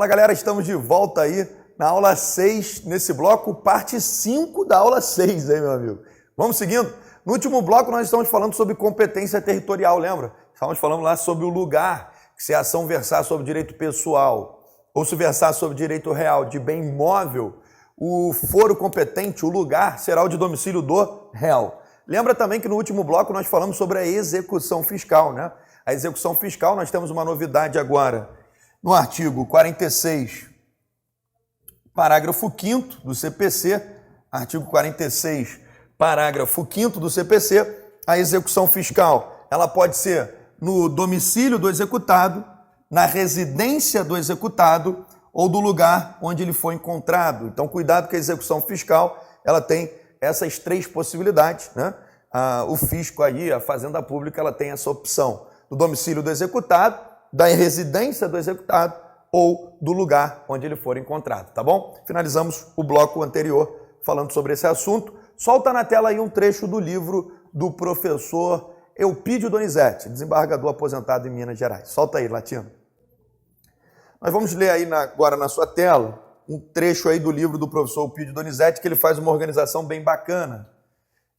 Fala galera, estamos de volta aí na aula 6, nesse bloco, parte 5 da aula 6, hein meu amigo? Vamos seguindo? No último bloco nós estamos falando sobre competência territorial, lembra? Estamos falando lá sobre o lugar, que se a ação versar sobre direito pessoal ou se versar sobre direito real de bem imóvel, o foro competente, o lugar, será o de domicílio do réu. Lembra também que no último bloco nós falamos sobre a execução fiscal, né? A execução fiscal, nós temos uma novidade agora no artigo 46, parágrafo 5º do CPC, artigo 46, parágrafo 5º do CPC, a execução fiscal, ela pode ser no domicílio do executado, na residência do executado ou do lugar onde ele foi encontrado. Então, cuidado que a execução fiscal, ela tem essas três possibilidades, né? O fisco aí, a Fazenda Pública, ela tem essa opção do domicílio do executado, da residência do executado ou do lugar onde ele for encontrado, tá bom? Finalizamos o bloco anterior falando sobre esse assunto. Solta na tela aí um trecho do livro do professor Eupídio Donizete, desembargador aposentado em Minas Gerais. Solta aí, Latino. Nós vamos ler aí agora na sua tela um trecho aí do livro do professor Eupídio Donizete, que ele faz uma organização bem bacana,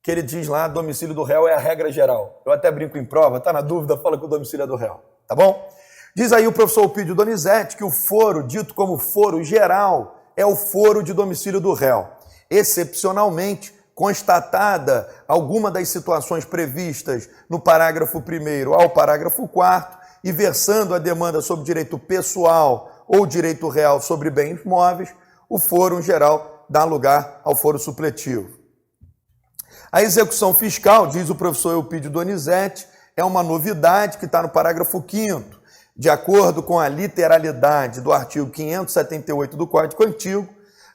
que ele diz lá, domicílio do réu é a regra geral. Eu até brinco em prova, tá na dúvida, fala que o domicílio é do réu, tá bom? Diz aí o professor Eupídio Donizete que o foro, dito como foro geral, é o foro de domicílio do réu. Excepcionalmente, constatada alguma das situações previstas no parágrafo 1º ao parágrafo 4º e versando a demanda sobre direito pessoal ou direito real sobre bens móveis, o foro geral dá lugar ao foro supletivo. A execução fiscal, diz o professor Eupídio Donizete, é uma novidade que está no parágrafo 5º. De acordo com a literalidade do artigo 578 do Código Antigo,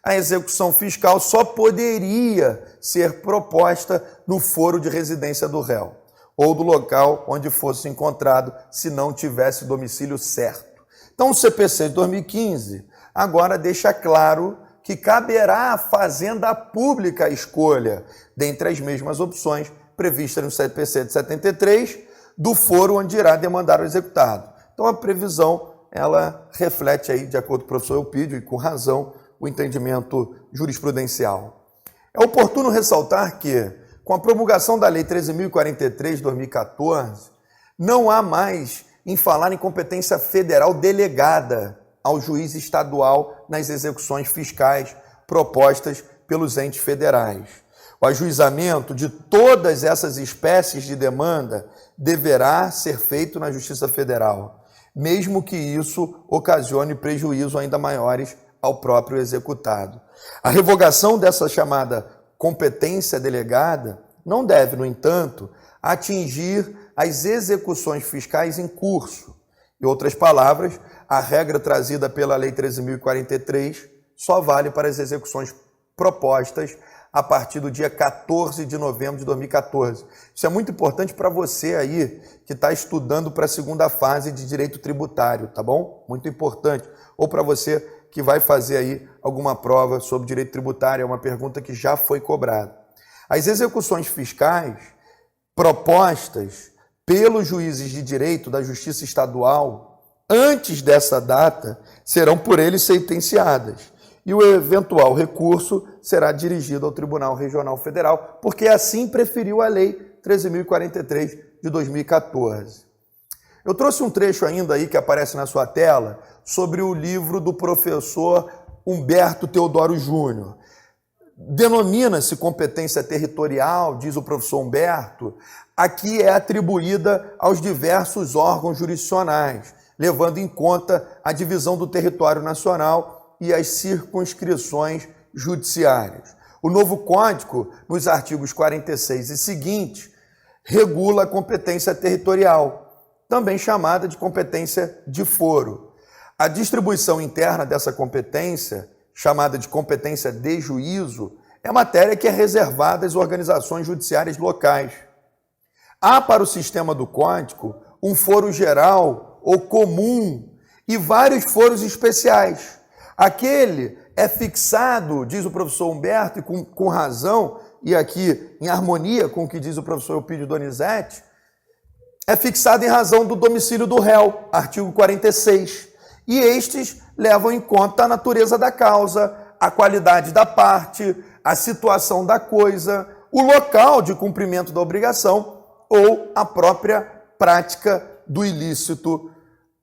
a execução fiscal só poderia ser proposta no foro de residência do réu ou do local onde fosse encontrado se não tivesse domicílio certo. Então, o CPC de 2015 agora deixa claro que caberá à Fazenda Pública a escolha, dentre as mesmas opções previstas no CPC de 73, do foro onde irá demandar o executado. Então, a previsão, ela reflete aí, de acordo com o professor Eupídio, e com razão, o entendimento jurisprudencial. É oportuno ressaltar que, com a promulgação da Lei 13.043 de 2014, não há mais em falar em competência federal delegada ao juiz estadual nas execuções fiscais propostas pelos entes federais. O ajuizamento de todas essas espécies de demanda deverá ser feito na Justiça Federal, mesmo que isso ocasione prejuízo ainda maiores ao próprio executado. A revogação dessa chamada competência delegada não deve, no entanto, atingir as execuções fiscais em curso. Em outras palavras, a regra trazida pela Lei 13.043 só vale para as execuções propostas a partir do dia 14 de novembro de 2014. Isso é muito importante para você aí que está estudando para a segunda fase de direito tributário, tá bom? Muito importante. Ou para você que vai fazer aí alguma prova sobre direito tributário, é uma pergunta que já foi cobrada. As execuções fiscais propostas pelos juízes de direito da Justiça Estadual, antes dessa data, serão por eles sentenciadas. E o eventual recurso será dirigido ao Tribunal Regional Federal, porque assim preferiu a Lei 13.043 de 2014. Eu trouxe um trecho ainda aí que aparece na sua tela sobre o livro do professor Humberto Teodoro Júnior. Denomina-se competência territorial, diz o professor Humberto, aqui é atribuída aos diversos órgãos jurisdicionais, levando em conta a divisão do território nacional e as circunscrições judiciárias. O novo Código, nos artigos 46 e seguintes, regula a competência territorial, também chamada de competência de foro. A distribuição interna dessa competência, chamada de competência de juízo, é matéria que é reservada às organizações judiciárias locais. Há para o sistema do Código um foro geral ou comum e vários foros especiais. Aquele é fixado, diz o professor Humberto, e com razão, e aqui em harmonia com o que diz o professor Eupídio Donizete, é fixado em razão do domicílio do réu, artigo 46. E estes levam em conta a natureza da causa, a qualidade da parte, a situação da coisa, o local de cumprimento da obrigação ou a própria prática do ilícito,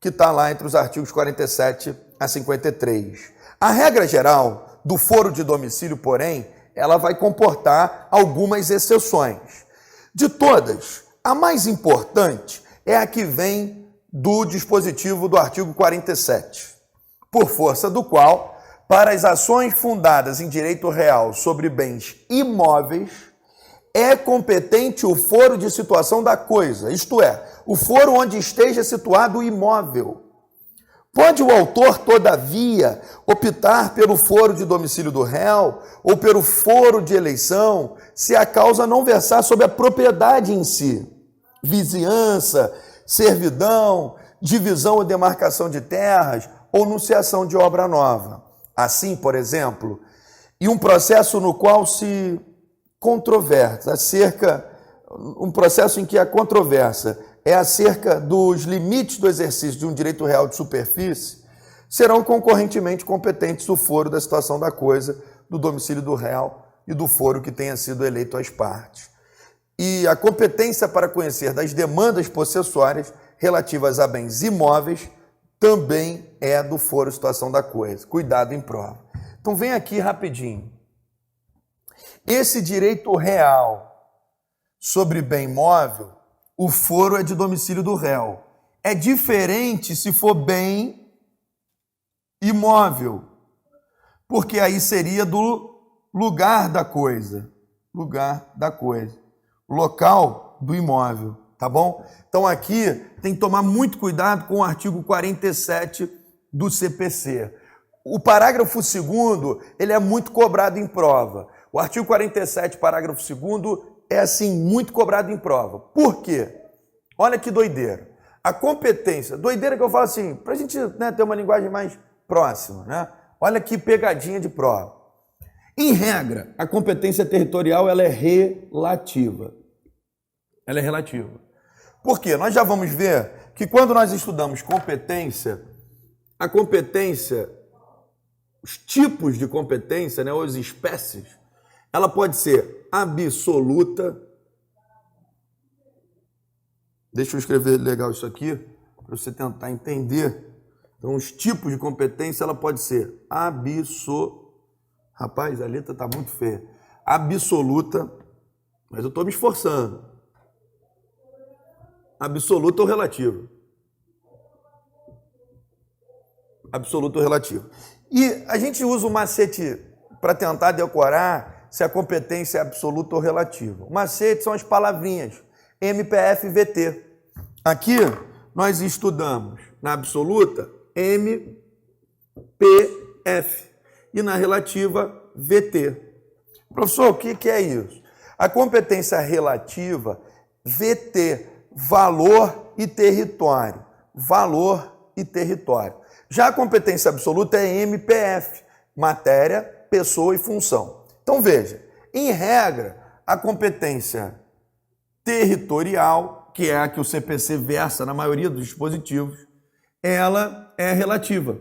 que está lá entre os artigos 47 a 53. A regra geral do foro de domicílio, porém, ela vai comportar algumas exceções. De todas, a mais importante é a que vem do dispositivo do artigo 47, por força do qual, para as ações fundadas em direito real sobre bens imóveis, é competente o foro de situação da coisa, isto é, o foro onde esteja situado o imóvel. Pode o autor, todavia, optar pelo foro de domicílio do réu ou pelo foro de eleição, se a causa não versar sobre a propriedade em si, vizinhança, servidão, divisão ou demarcação de terras ou anunciação de obra nova. Assim, por exemplo, em um processo no qual se controversa um processo em que a controvérsia é acerca dos limites do exercício de um direito real de superfície, serão concorrentemente competentes o foro da situação da coisa, do domicílio do réu e do foro que tenha sido eleito às partes. E a competência para conhecer das demandas possessórias relativas a bens imóveis também é do foro situação da coisa. Cuidado em prova. Então vem aqui rapidinho. Esse direito real sobre bem imóvel, o foro é de domicílio do réu. É diferente se for bem imóvel, porque aí seria do lugar da coisa. Lugar da coisa. Local do imóvel, tá bom? Então aqui tem que tomar muito cuidado com o artigo 47 do CPC. O parágrafo 2º, ele é muito cobrado em prova. O artigo 47, parágrafo 2º, é assim, muito cobrado em prova. Por quê? Olha que doideira. A competência, doideira que eu falo assim, para a gente, né, ter uma linguagem mais próxima, né? Olha que pegadinha de prova. Em regra, a competência territorial ela é relativa. Ela é relativa. Por quê? Nós já vamos ver que quando nós estudamos competência, a competência, os tipos de competência, né, ou as espécies, ela pode ser absoluta. Deixa eu escrever legal isso aqui, para você tentar entender. Então, os tipos de competência, ela pode ser Rapaz, a letra está muito feia. Absoluta, mas eu estou me esforçando. Absoluta ou relativa? Absoluta ou relativa. E a gente usa o macete para tentar decorar se a competência é absoluta ou relativa. O macete são as palavrinhas MPF e VT. Aqui nós estudamos na absoluta MPF e na relativa VT. Professor, o que é isso? A competência relativa, VT, valor e território. Valor e território. Já a competência absoluta é MPF, matéria, pessoa e função. Então veja, em regra, a competência territorial, que é a que o CPC versa na maioria dos dispositivos, ela é relativa.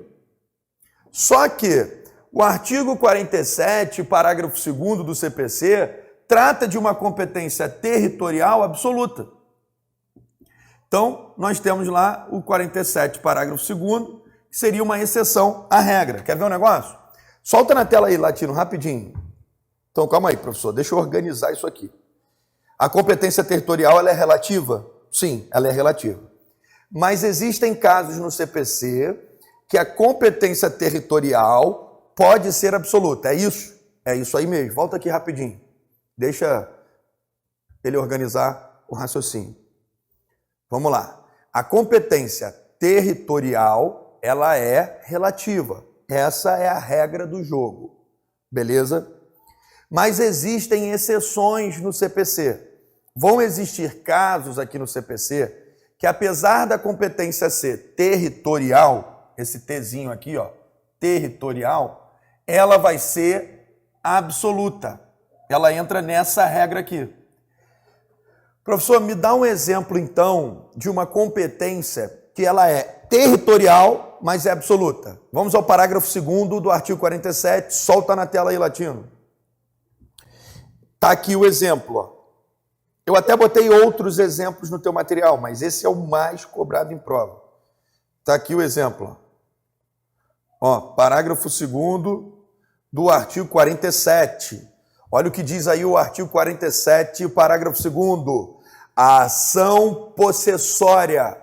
Só que o artigo 47, parágrafo 2º do CPC, trata de uma competência territorial absoluta. Então, nós temos lá o 47, parágrafo 2º, que seria uma exceção à regra. Quer ver um negócio? Solta na tela aí, Latino, rapidinho. Então, calma aí, professor, deixa eu organizar isso aqui. A competência territorial, ela é relativa? Sim, ela é relativa. Mas existem casos no CPC que a competência territorial pode ser absoluta. É isso? É isso aí mesmo. Volta aqui rapidinho. Deixa ele organizar o raciocínio. Vamos lá. A competência territorial, ela é relativa. Essa é a regra do jogo. Beleza? Mas existem exceções no CPC. Vão existir casos aqui no CPC que, apesar da competência ser territorial, esse Tzinho aqui, ó, territorial, ela vai ser absoluta. Ela entra nessa regra aqui. Professor, me dá um exemplo, então, de uma competência que ela é territorial, mas é absoluta. Vamos ao parágrafo 2º do artigo 47, solta na tela aí, Latino. Tá aqui o exemplo, ó. Eu até botei outros exemplos no teu material, mas esse é o mais cobrado em prova. Tá aqui o exemplo, ó, parágrafo 2º do artigo 47. Olha o que diz aí o artigo 47, o parágrafo 2º. A ação possessória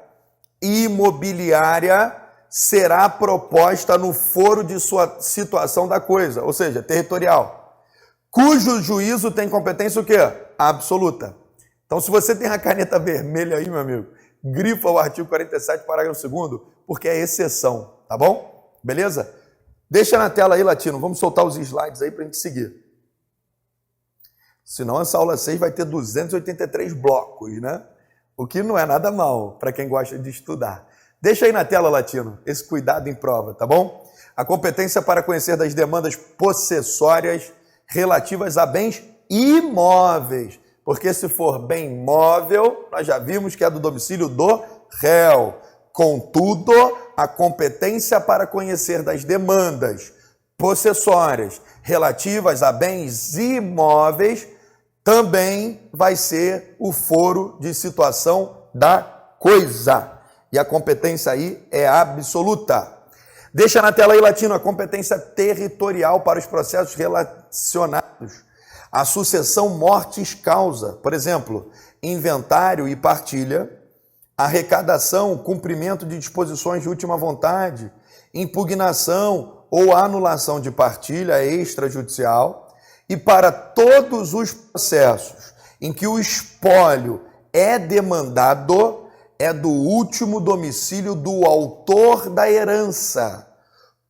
imobiliária será proposta no foro de sua situação da coisa, ou seja, territorial, cujo juízo tem competência o quê? Absoluta. Então, se você tem a caneta vermelha aí, meu amigo, grifa o artigo 47, parágrafo 2º, porque é exceção, tá bom? Beleza? Deixa na tela aí, Latino, vamos soltar os slides aí para a gente seguir. Senão essa aula 6 vai ter 283 blocos, né? O que não é nada mal para quem gosta de estudar. Deixa aí na tela, Latino, esse cuidado em prova, tá bom? A competência para conhecer das demandas possessórias relativas a bens imóveis. Porque se for bem móvel, nós já vimos que é do domicílio do réu. Contudo, a competência para conhecer das demandas possessórias relativas a bens imóveis também vai ser o foro de situação da coisa. E a competência aí é absoluta. Deixa na tela aí, Latino, a competência territorial para os processos relacionados à sucessão mortis causa. Por exemplo, inventário e partilha, arrecadação, cumprimento de disposições de última vontade, impugnação ou anulação de partilha extrajudicial, e para todos os processos em que o espólio é demandado, é do último domicílio do autor da herança,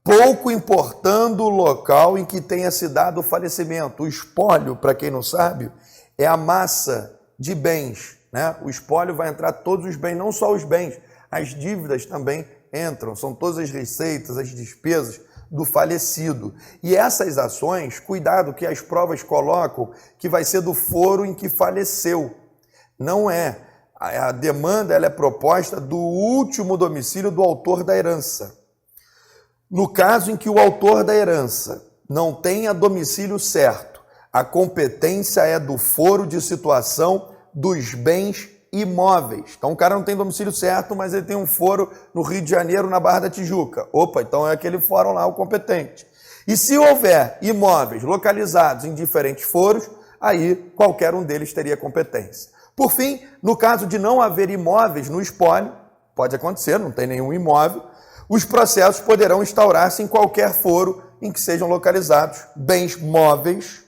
pouco importando o local em que tenha se dado o falecimento. O espólio, para quem não sabe, é a massa de bens, né? O espólio vai entrar todos os bens, não só os bens, as dívidas também entram, são todas as receitas, as despesas do falecido. E essas ações, cuidado que as provas colocam que vai ser do foro em que faleceu. Não é. A demanda ela é proposta do último domicílio do autor da herança. No caso em que o autor da herança não tenha domicílio certo, a competência é do foro de situação dos bens imóveis. Então o cara não tem domicílio certo, mas ele tem um foro no Rio de Janeiro, na Barra da Tijuca. Opa, então é aquele fórum lá, o competente. E se houver imóveis localizados em diferentes foros, aí qualquer um deles teria competência. Por fim, no caso de não haver imóveis no espólio, pode acontecer, não tem nenhum imóvel, os processos poderão instaurar-se em qualquer foro em que sejam localizados bens móveis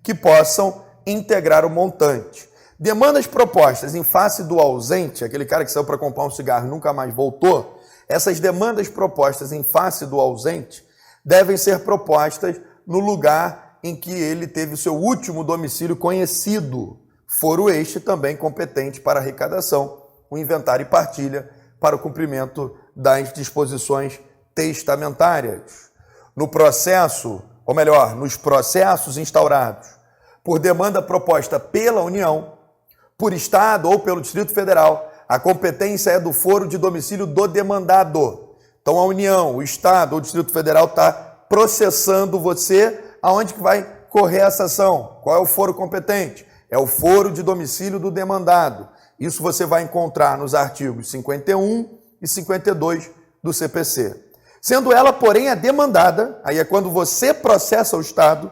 que possam integrar o montante. Demandas propostas em face do ausente, aquele cara que saiu para comprar um cigarro e nunca mais voltou, essas demandas propostas em face do ausente devem ser propostas no lugar em que ele teve o seu último domicílio conhecido, foro este também competente para arrecadação, o inventário e partilha para o cumprimento das disposições testamentárias. No processo, ou melhor, nos processos instaurados por demanda proposta pela União, por Estado ou pelo Distrito Federal, a competência é do foro de domicílio do demandado. Então a União, o Estado ou o Distrito Federal está processando você, aonde que vai correr essa ação? Qual é o foro competente? É o foro de domicílio do demandado. Isso você vai encontrar nos artigos 51 e 52 do CPC. Sendo ela, porém, a demandada, aí é quando você processa o Estado,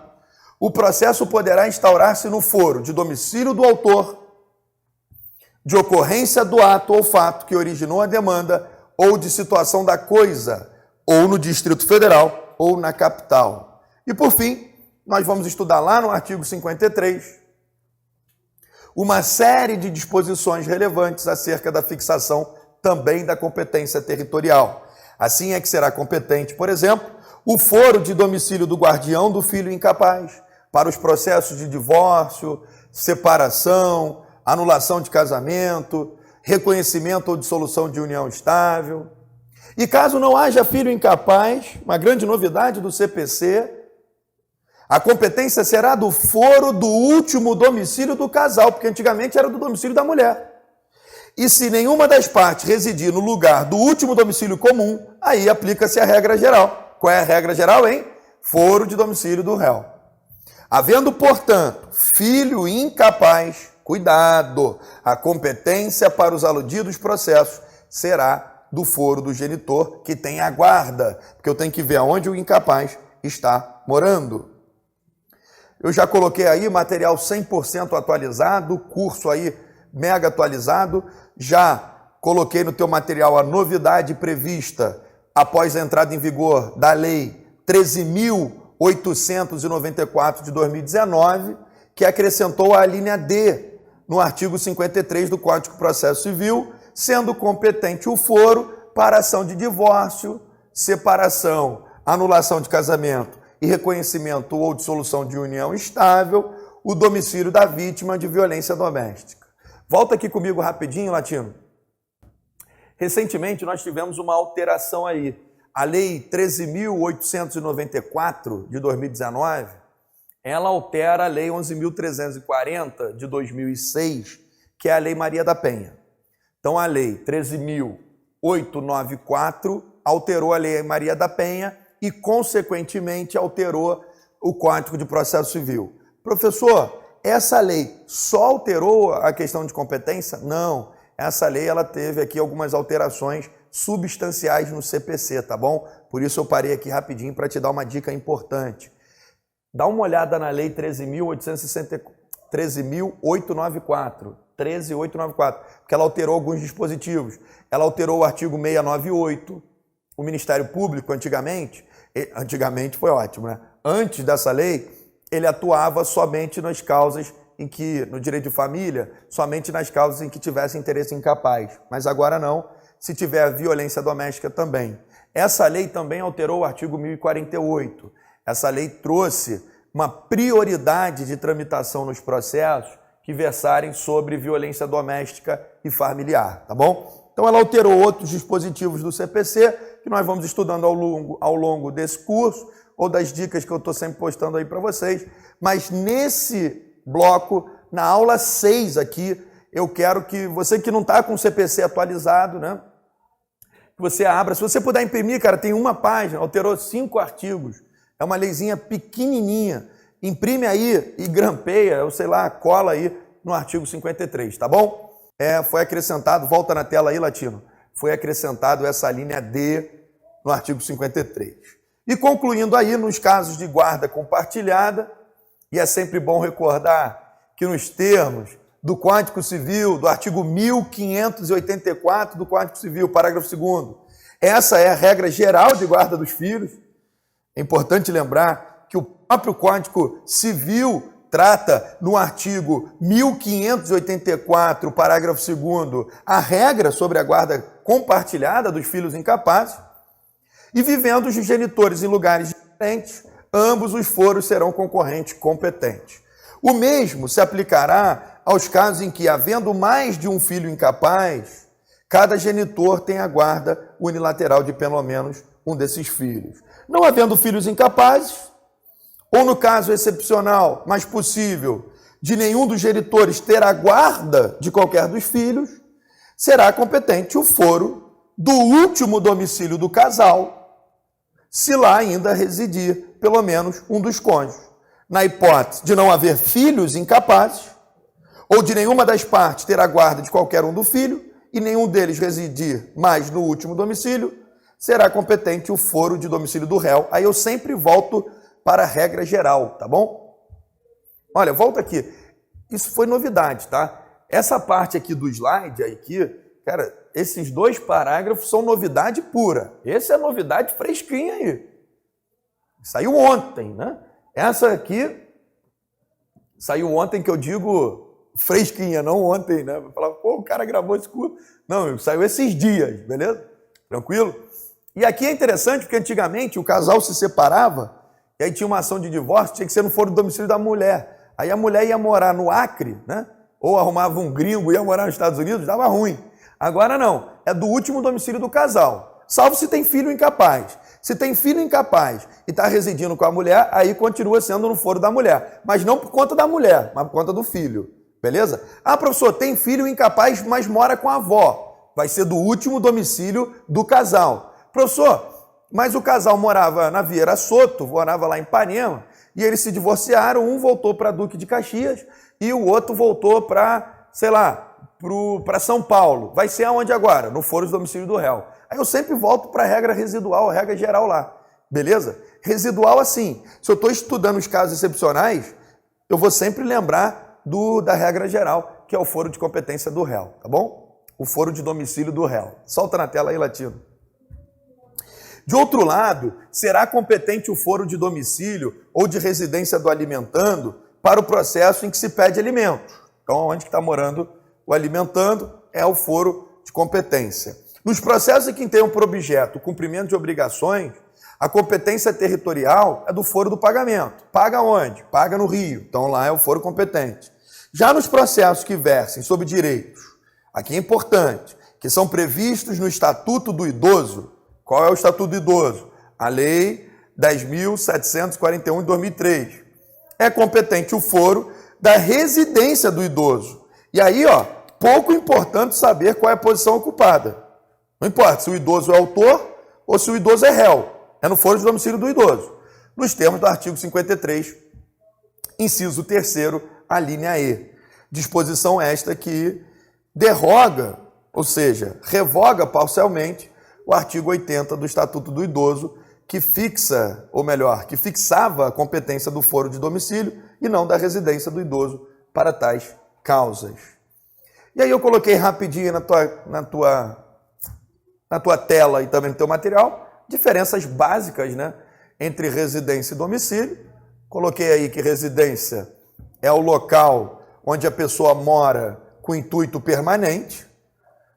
o processo poderá instaurar-se no foro de domicílio do autor, de ocorrência do ato ou fato que originou a demanda, ou de situação da coisa, ou no Distrito Federal, ou na capital. E, por fim, nós vamos estudar lá no artigo 53 uma série de disposições relevantes acerca da fixação também da competência territorial. Assim é que será competente, por exemplo, o foro de domicílio do guardião do filho incapaz, para os processos de divórcio, separação, anulação de casamento, reconhecimento ou dissolução de união estável. E caso não haja filho incapaz, uma grande novidade do CPC, a competência será do foro do último domicílio do casal, porque antigamente era do domicílio da mulher. E se nenhuma das partes residir no lugar do último domicílio comum, aí aplica-se a regra geral. Qual é a regra geral, hein? Foro de domicílio do réu. Havendo, portanto, filho incapaz, cuidado, a competência para os aludidos processos será do foro do genitor que tem a guarda, porque eu tenho que ver aonde o incapaz está morando. Eu já coloquei aí material 100% atualizado, curso aí mega atualizado, já coloquei no teu material a novidade prevista após a entrada em vigor da Lei 13.894 de 2019, que acrescentou a linha D no artigo 53 do Código de Processo Civil, sendo competente o foro para ação de divórcio, separação, anulação de casamento e reconhecimento ou dissolução de união estável, o domicílio da vítima de violência doméstica. Volta aqui comigo rapidinho, Latino. Recentemente nós tivemos uma alteração aí. A Lei 13.894 de 2019, ela altera a Lei 11.340 de 2006, que é a Lei Maria da Penha. Então a Lei 13.894 alterou a Lei Maria da Penha e, consequentemente, alterou o Código de Processo Civil. Professor, essa lei só alterou a questão de competência? Não. Essa lei ela teve aqui algumas alterações substanciais no CPC, tá bom? Por isso eu parei aqui rapidinho para te dar uma dica importante. Dá uma olhada na Lei 13.894, porque ela alterou alguns dispositivos. Ela alterou o artigo 698, o Ministério Público antigamente foi ótimo, né? Antes dessa lei, ele atuava somente nas causas em que, no direito de família, somente nas causas em que tivesse interesse incapaz. Mas agora não, se tiver violência doméstica também. Essa lei também alterou o artigo 1048. Essa lei trouxe uma prioridade de tramitação nos processos que versarem sobre violência doméstica e familiar, tá bom? Então ela alterou outros dispositivos do CPC que nós vamos estudando ao longo desse curso ou das dicas que eu estou sempre postando aí para vocês. Mas nesse bloco, na aula 6 aqui, eu quero que você que não está com o CPC atualizado, né? Que você abra. Se você puder imprimir, cara, tem uma página, alterou 5 artigos. É uma leizinha pequenininha. Imprime aí e grampeia, ou sei lá, cola aí no artigo 53, tá bom? Foi acrescentado, volta na tela aí, Latino, foi acrescentado essa linha D no artigo 53. E concluindo aí, nos casos de guarda compartilhada, e é sempre bom recordar que nos termos do Código Civil, do artigo 1584 do Código Civil, parágrafo 2º, essa é a regra geral de guarda dos filhos. É importante lembrar que o próprio Código Civil trata no artigo 1584, parágrafo 2º, a regra sobre a guarda compartilhada dos filhos incapazes, e vivendo os genitores em lugares diferentes, ambos os foros serão concorrentes competentes. O mesmo se aplicará aos casos em que, havendo mais de um filho incapaz, cada genitor tem a guarda unilateral de pelo menos um desses filhos. Não havendo filhos incapazes, ou no caso excepcional, mas possível, de nenhum dos genitores ter a guarda de qualquer dos filhos, será competente o foro do último domicílio do casal, se lá ainda residir pelo menos um dos cônjuges. Na hipótese de não haver filhos incapazes, ou de nenhuma das partes ter a guarda de qualquer um do filho, e nenhum deles residir mais no último domicílio, será competente o foro de domicílio do réu. Aí eu sempre volto para a regra geral, tá bom? Olha, volta aqui. Isso foi novidade, tá? Essa parte aqui do slide, aqui, cara, esses 2 parágrafos são novidade pura. Essa é a novidade fresquinha aí. Saiu ontem, né? Essa aqui saiu ontem, que eu digo fresquinha, não ontem, né? Vai falar, pô, o cara gravou esse curso. Não, saiu esses dias, beleza? Tranquilo? E aqui é interessante porque antigamente o casal se separava e aí tinha uma ação de divórcio, tinha que ser no foro do domicílio da mulher. Aí a mulher ia morar no Acre, né? Ou arrumava um gringo e ia morar nos Estados Unidos, dava ruim. Agora não, é do último domicílio do casal, salvo se tem filho incapaz. Se tem filho incapaz e está residindo com a mulher, aí continua sendo no foro da mulher, mas não por conta da mulher, mas por conta do filho. Beleza? Ah, professor, tem filho incapaz, mas mora com a avó. Vai ser do último domicílio do casal. Professor, mas o casal morava na Vieira Soto, morava lá em Ipanema, e eles se divorciaram, um voltou para Duque de Caxias e o outro voltou para, sei lá, para São Paulo. Vai ser aonde agora? No foro de domicílio do réu. Aí eu sempre volto para a regra residual, a regra geral lá. Beleza? Residual assim, se eu estou estudando os casos excepcionais, eu vou sempre lembrar da regra geral, que é o foro de competência do réu, tá bom? O foro de domicílio do réu. Solta na tela aí, Latino. De outro lado, será competente o foro de domicílio ou de residência do alimentando para o processo em que se pede alimento. Então, onde está morando o alimentando é o foro de competência. Nos processos em que tenham por objeto o cumprimento de obrigações, a competência territorial é do foro do pagamento. Paga onde? Paga no Rio. Então, lá é o foro competente. Já nos processos que versem sobre direitos, aqui é importante, que são previstos no Estatuto do Idoso. Qual é o Estatuto do Idoso? A Lei 10.741 de 2003. É competente o foro da residência do idoso. E aí, pouco importante saber qual é a posição ocupada. Não importa se o idoso é autor ou se o idoso é réu. É no foro de domicílio do idoso. Nos termos do artigo 53, inciso 3º, a linha E. Disposição esta que derroga, ou seja, revoga parcialmente o artigo 80 do Estatuto do Idoso, que fixa, ou melhor, que fixava a competência do foro de domicílio e não da residência do idoso para tais causas. E aí eu coloquei rapidinho na tua tela e também no teu material, diferenças básicas, né, entre residência e domicílio. Coloquei aí que residência é o local onde a pessoa mora com intuito permanente,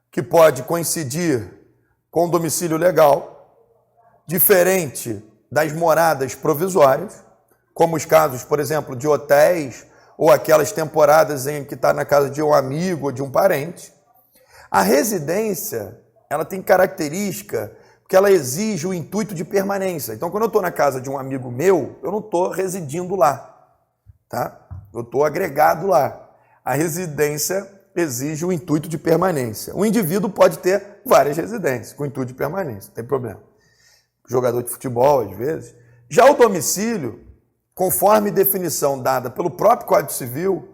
que pode coincidir com o domicílio legal, diferente das moradas provisórias, como os casos, por exemplo, de hotéis ou aquelas temporadas em que está na casa de um amigo ou de um parente. A residência, ela tem característica que ela exige o intuito de permanência. Então, quando eu estou na casa de um amigo meu, eu não estou residindo lá, tá? Eu estou agregado lá. A residência exige o intuito de permanência. O indivíduo pode ter várias residências com intuito de permanência, não tem problema. Jogador de futebol, às vezes. Já o domicílio, conforme definição dada pelo próprio Código Civil,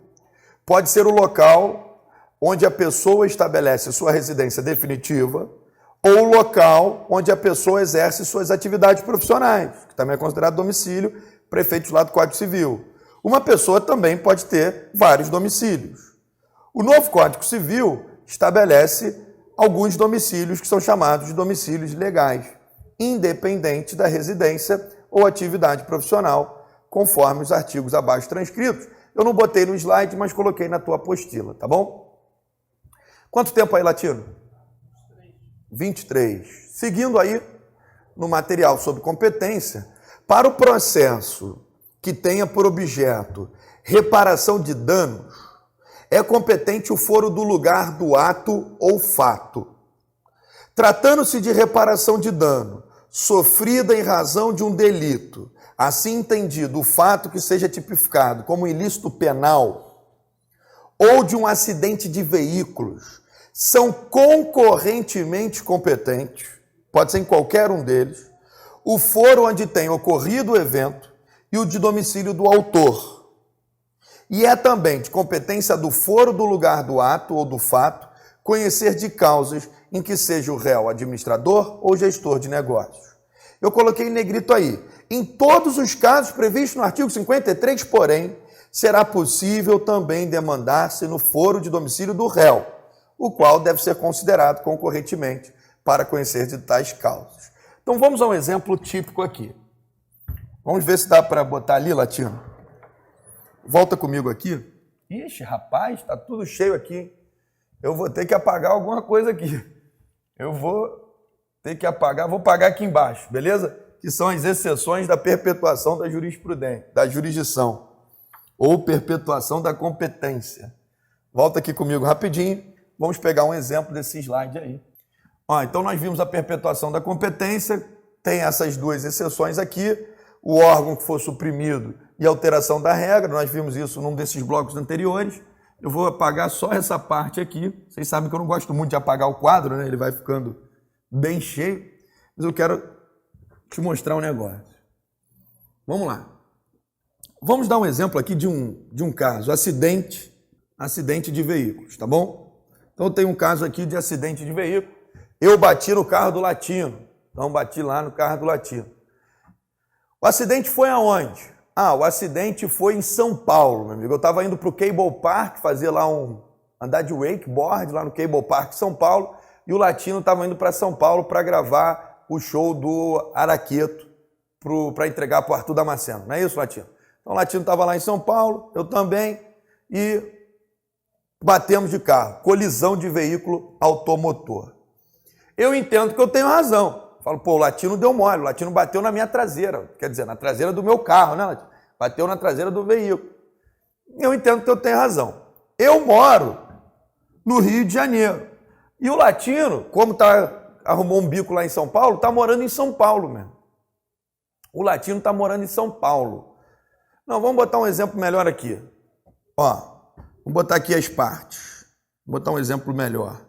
pode ser o local onde a pessoa estabelece sua residência definitiva ou o local onde a pessoa exerce suas atividades profissionais, que também é considerado domicílio, prefeitos lá do Código Civil. Uma pessoa também pode ter vários domicílios. O novo Código Civil estabelece alguns domicílios que são chamados de domicílios legais, independente da residência ou atividade profissional, conforme os artigos abaixo transcritos. Eu não botei no slide, mas coloquei na tua apostila, tá bom? Quanto tempo aí, Latino? 23. Seguindo aí no material sobre competência, para o processo que tenha por objeto reparação de danos, é competente o foro do lugar do ato ou fato. Tratando-se de reparação de dano sofrida em razão de um delito, assim entendido o fato que seja tipificado como ilícito penal ou de um acidente de veículos, são concorrentemente competentes, pode ser em qualquer um deles, o foro onde tem ocorrido o evento e o de domicílio do autor. E é também de competência do foro do lugar do ato ou do fato conhecer de causas em que seja o réu administrador ou gestor de negócios. Eu coloquei em negrito aí. Em todos os casos previstos no artigo 53, porém, será possível também demandar-se no foro de domicílio do réu, o qual deve ser considerado concorrentemente para conhecer de tais causas. Então vamos a um exemplo típico aqui. Vamos ver se dá para botar ali, Latino. Volta comigo aqui. Ixi, rapaz, está tudo cheio aqui. Eu vou ter que apagar alguma coisa aqui. Eu vou ter que apagar, vou pagar aqui embaixo, beleza? Que são as exceções da perpetuação da jurisprudência, da jurisdição, ou perpetuação da competência. Volta aqui comigo rapidinho. Vamos pegar um exemplo desse slide aí. Então nós vimos a perpetuação da competência, tem essas duas exceções aqui, o órgão que for suprimido e alteração da regra, nós vimos isso num desses blocos anteriores, Eu vou apagar só essa parte aqui. Vocês sabem que eu não gosto muito de apagar o quadro, né? Ele vai ficando bem cheio. Mas eu quero te mostrar um negócio. Vamos lá. Vamos dar um exemplo aqui de um caso, acidente de veículos, tá bom? Então eu tenho um caso aqui de acidente de veículo. Eu bati no carro do Latino. Então bati lá no carro do Latino. O acidente foi aonde? O acidente foi em São Paulo, meu amigo. Eu estava indo para o Cable Park, fazer lá andar de wakeboard lá no Cable Park, São Paulo, e o Latino estava indo para São Paulo para gravar o show do Araqueto para entregar para o Arthur Damasceno. Não é isso, Latino? Então o Latino estava lá em São Paulo, eu também, e batemos de carro. Colisão de veículo automotor. Eu entendo que eu tenho razão. Falo, pô, o Latino deu mole, o Latino bateu na minha traseira, quer dizer, na traseira do meu carro, né, Latino? Bateu na traseira do veículo. Eu entendo que eu tenho razão. Eu moro no Rio de Janeiro. E o Latino, como arrumou um bico lá em São Paulo, está morando em São Paulo mesmo. O Latino está morando em São Paulo. Não, vamos botar um exemplo melhor aqui. Vamos botar aqui as partes. Vou botar um exemplo melhor.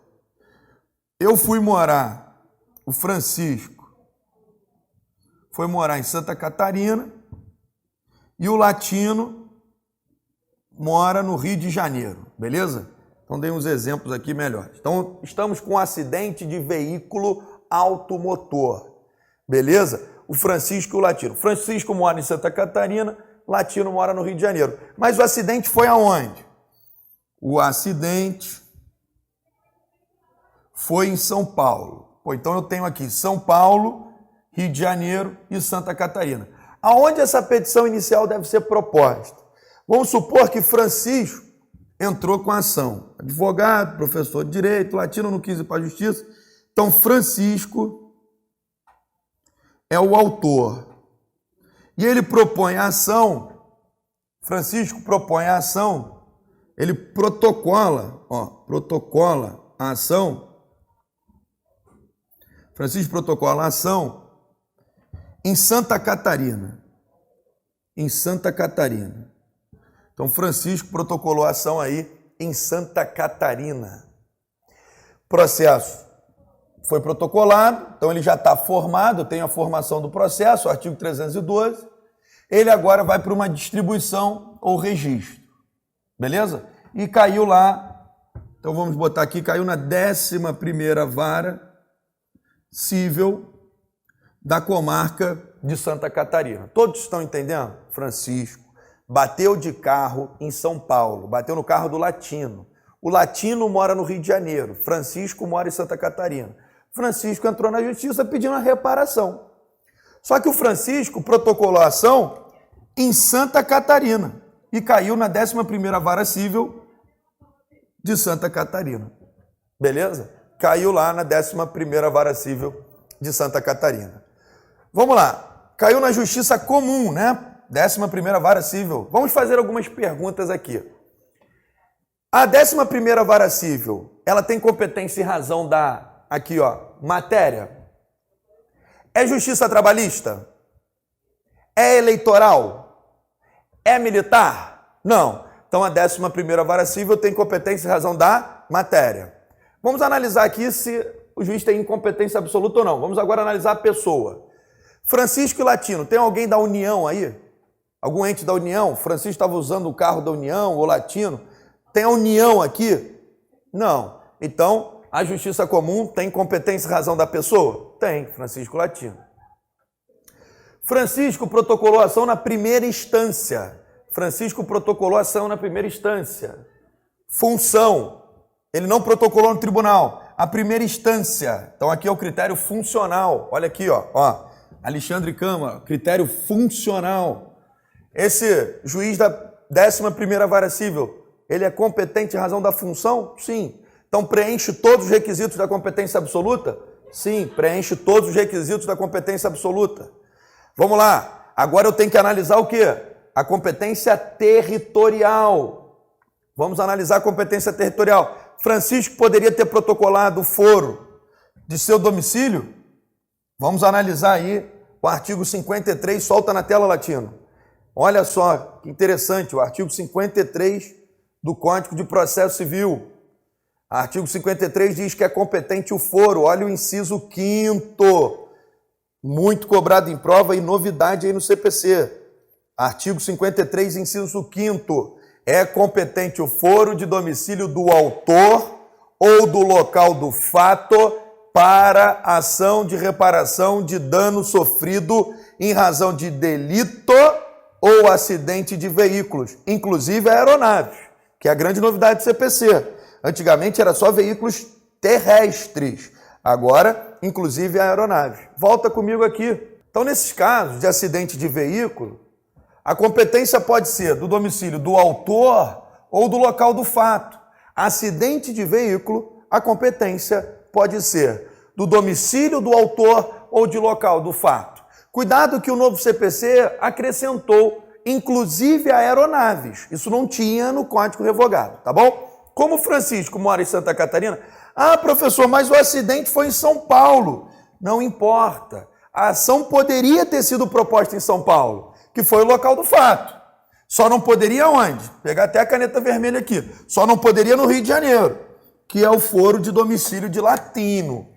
Eu fui morar... O Francisco foi morar em Santa Catarina e o Latino mora no Rio de Janeiro, beleza? Então, dei uns exemplos aqui melhores. Então, estamos com um acidente de veículo automotor, beleza? O Francisco e o Latino. O Francisco mora em Santa Catarina, o Latino mora no Rio de Janeiro. Mas o acidente foi aonde? O acidente foi em São Paulo. Pô, então eu tenho aqui São Paulo, Rio de Janeiro e Santa Catarina. Aonde essa petição inicial deve ser proposta? Vamos supor que Francisco entrou com a ação. Advogado, professor de direito, Latino não quis ir para a justiça. Então Francisco é o autor. E ele propõe a ação, Francisco propõe a ação, ele protocola a ação. Francisco protocola a ação em Santa Catarina. Em Santa Catarina. Então, Francisco protocolou a ação aí em Santa Catarina. Processo foi protocolado, então ele já está formado, tem a formação do processo, artigo 312. Ele agora vai para uma distribuição ou registro. Beleza? E caiu lá, então vamos botar aqui, caiu na 11ª Vara Cível da comarca de Santa Catarina. Todos estão entendendo? Francisco bateu de carro em São Paulo, bateu no carro do Latino. O Latino mora no Rio de Janeiro, Francisco mora em Santa Catarina. Francisco entrou na justiça pedindo a reparação. Só que o Francisco protocolou a ação em Santa Catarina e caiu na 11ª Vara Cível de Santa Catarina. Beleza? Caiu lá na 11ª Vara Cível de Santa Catarina. Vamos lá. Caiu na Justiça Comum, né? 11ª Vara Cível. Vamos fazer algumas perguntas aqui. A 11ª Vara Cível, ela tem competência e razão da, aqui ó, matéria? É justiça trabalhista? É eleitoral? É militar? Não. Então a 11ª Vara Cível tem competência e razão da matéria. Vamos analisar aqui se o juiz tem incompetência absoluta ou não. Vamos agora analisar a pessoa. Francisco e Latino, tem alguém da União aí? Algum ente da União? Francisco estava usando o carro da União ou Latino? Tem a União aqui? Não. Então, a Justiça Comum tem competência e razão da pessoa? Tem, Francisco e Latino. Francisco protocolou ação na primeira instância. Francisco protocolou ação na primeira instância. Função. Ele não protocolou no tribunal. A primeira instância. Então, aqui é o critério funcional. Olha aqui, ó. Alexandre Câmara, critério funcional. Esse juiz da 11ª Vara Cível, ele é competente em razão da função? Sim. Então, preenche todos os requisitos da competência absoluta? Sim, preenche todos os requisitos da competência absoluta. Vamos lá. Agora eu tenho que analisar o quê? A competência territorial. Vamos analisar a competência territorial. Francisco poderia ter protocolado o foro de seu domicílio? Vamos analisar aí o artigo 53, solta na tela, Latino. Olha só que interessante, o artigo 53 do Código de Processo Civil. Artigo 53 diz que é competente o foro. Olha o inciso 5º. Muito cobrado em prova e novidade aí no CPC. Artigo 53, inciso 5º. É competente o foro de domicílio do autor ou do local do fato para ação de reparação de dano sofrido em razão de delito ou acidente de veículos, inclusive aeronaves, que é a grande novidade do CPC. Antigamente era só veículos terrestres, agora, inclusive aeronaves. Volta comigo aqui. Então, nesses casos de acidente de veículo, a competência pode ser do domicílio do autor ou do local do fato. Acidente de veículo, a competência pode ser do domicílio do autor ou de local do fato. Cuidado que o novo CPC acrescentou, inclusive aeronaves. Isso não tinha no Código revogado, tá bom? Como o Francisco mora em Santa Catarina, professor, mas o acidente foi em São Paulo. Não importa. A ação poderia ter sido proposta em São Paulo, que foi o local do fato. Só não poderia onde? Pegar até a caneta vermelha aqui. Só não poderia no Rio de Janeiro, que é o foro de domicílio de Latino.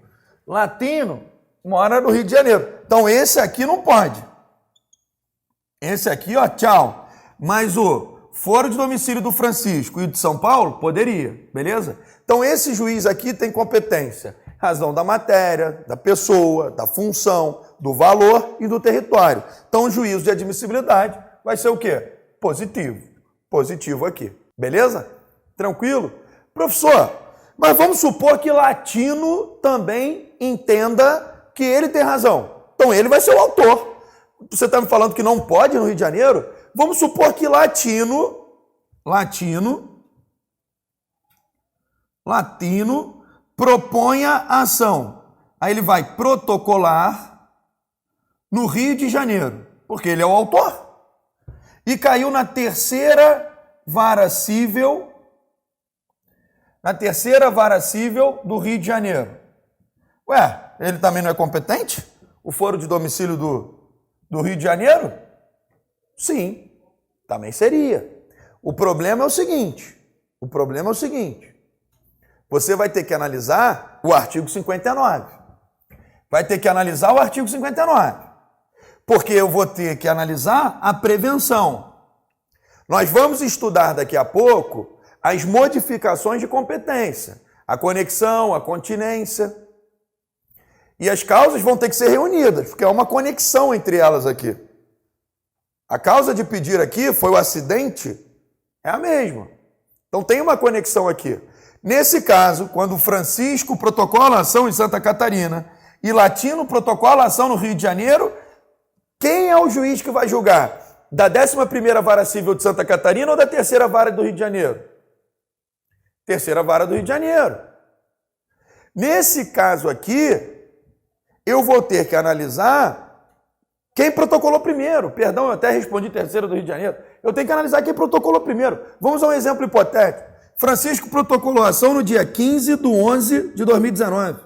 Latino mora no Rio de Janeiro. Então esse aqui não pode. Esse aqui, ó, tchau. Mas o foro de domicílio do Francisco e de São Paulo, poderia, beleza? Então esse juiz aqui tem competência. Razão da matéria, da pessoa, da função, do valor e do território. Então o juízo de admissibilidade vai ser o quê? Positivo. Positivo aqui. Beleza? Tranquilo? Professor, mas vamos supor que Latino também entenda que ele tem razão. Então ele vai ser o autor. Você está me falando que não pode no Rio de Janeiro? Vamos supor que Latino proponha a ação. Aí ele vai protocolar no Rio de Janeiro, porque ele é o autor. E caiu na terceira vara cível, do Rio de Janeiro. Ué, ele também não é competente? O foro de domicílio do Rio de Janeiro? Sim, também seria. O problema é o seguinte, você vai ter que analisar o artigo 59. Porque eu vou ter que analisar a prevenção. Nós vamos estudar daqui a pouco as modificações de competência, a conexão, a continência. E as causas vão ter que ser reunidas, porque há uma conexão entre elas aqui. A causa de pedir aqui foi o acidente, é a mesma. Então tem uma conexão aqui. Nesse caso, quando Francisco protocola a ação em Santa Catarina e Latino protocola a ação no Rio de Janeiro, quem é o juiz que vai julgar? Da 11ª Vara Civil de Santa Catarina ou da 3ª Vara do Rio de Janeiro? 3ª Vara do Rio de Janeiro. Nesse caso aqui, eu vou ter que analisar quem protocolou primeiro. Perdão, eu até respondi 3ª do Rio de Janeiro. Eu tenho que analisar quem protocolou primeiro. Vamos a um exemplo hipotético. Francisco protocolou a ação no dia 15/11 de 2019.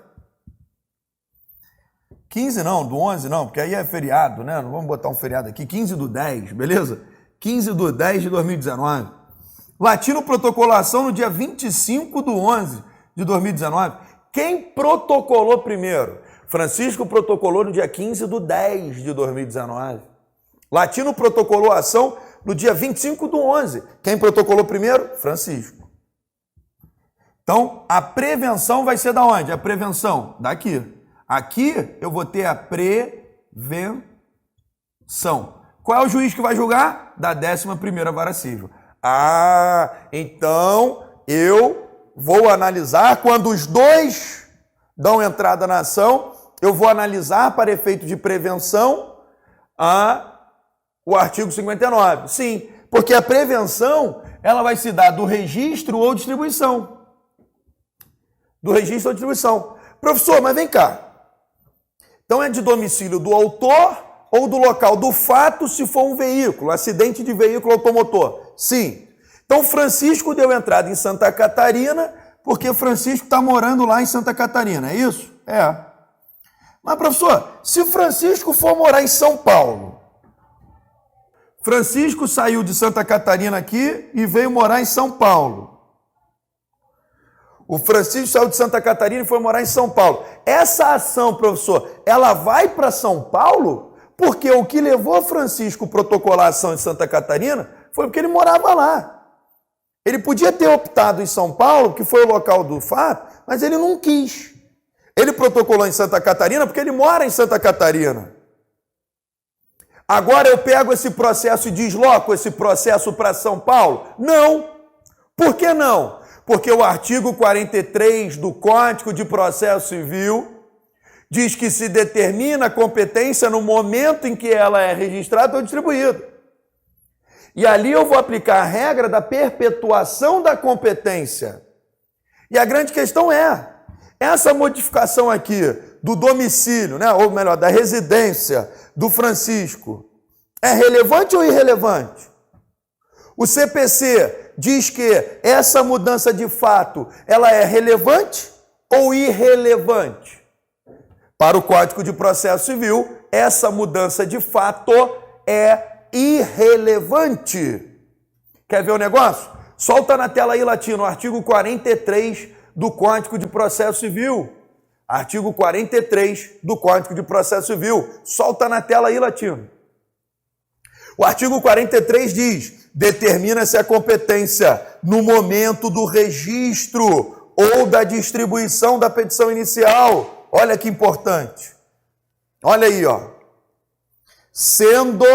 15 não, do 11 não, porque aí é feriado, né? Não vamos botar um feriado aqui. 15/10, beleza? 15/10 de 2019. Latino protocolou a ação no dia 25/11 de 2019. Quem protocolou primeiro? Francisco protocolou no dia 15/10 de 2019. Latino protocolou a ação no dia 25/11. Quem protocolou primeiro? Francisco. Então, a prevenção vai ser da onde? A prevenção daqui. Aqui eu vou ter a prevenção. Qual é o juiz que vai julgar? Da 11ª Vara Civil. Então eu vou analisar quando os dois dão entrada na ação, eu vou analisar para efeito de prevenção o artigo 59. Sim, porque a prevenção ela vai se dar do registro ou distribuição. Professor, mas vem cá. Então é de domicílio do autor ou do local do fato se for um veículo, acidente de veículo automotor? Sim. Então Francisco deu entrada em Santa Catarina porque Francisco está morando lá em Santa Catarina, é isso? É. Mas professor, se Francisco for morar em São Paulo, Francisco saiu de Santa Catarina aqui e veio morar em São Paulo. O Francisco saiu de Santa Catarina e foi morar em São Paulo. Essa ação, professor, ela vai para São Paulo porque o que levou Francisco a protocolar a ação em Santa Catarina foi porque ele morava lá. Ele podia ter optado em São Paulo, que foi o local do fato, mas ele não quis. Ele protocolou em Santa Catarina porque ele mora em Santa Catarina. Agora eu pego esse processo e desloco esse processo para São Paulo? Não. Por que não? Porque o artigo 43 do Código de Processo Civil diz que se determina a competência no momento em que ela é registrada ou distribuída. E ali eu vou aplicar a regra da perpetuação da competência. E a grande questão é, essa modificação aqui do domicílio, né, ou melhor, da residência do Francisco, é relevante ou irrelevante? O CPC diz que essa mudança de fato, ela é relevante ou irrelevante? Para o Código de Processo Civil, essa mudança de fato é irrelevante. Quer ver o negócio? Solta na tela aí, Latino, o artigo 43 do Código de Processo Civil. Artigo 43 do Código de Processo Civil. Solta na tela aí, Latino. O artigo 43 diz: determina-se a competência no momento do registro ou da distribuição da petição inicial. Olha que importante. Olha aí, ó. Sendo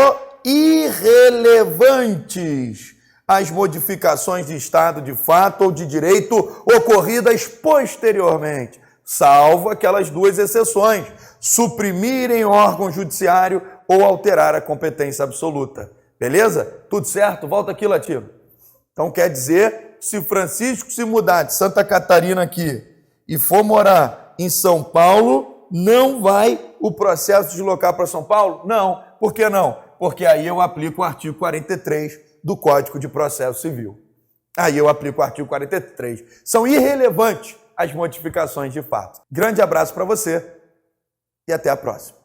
irrelevantes as modificações de estado de fato ou de direito ocorridas posteriormente, salvo aquelas duas exceções: suprimirem órgão judiciário ou alterar a competência absoluta. Beleza? Tudo certo? Volta aqui, Latino. Então quer dizer, se Francisco se mudar de Santa Catarina aqui e for morar em São Paulo, não vai o processo deslocar para São Paulo? Não. Por que não? Porque aí eu aplico o artigo 43 do Código de Processo Civil. Aí eu aplico o artigo 43. São irrelevantes as modificações de fato. Grande abraço para você e até a próxima.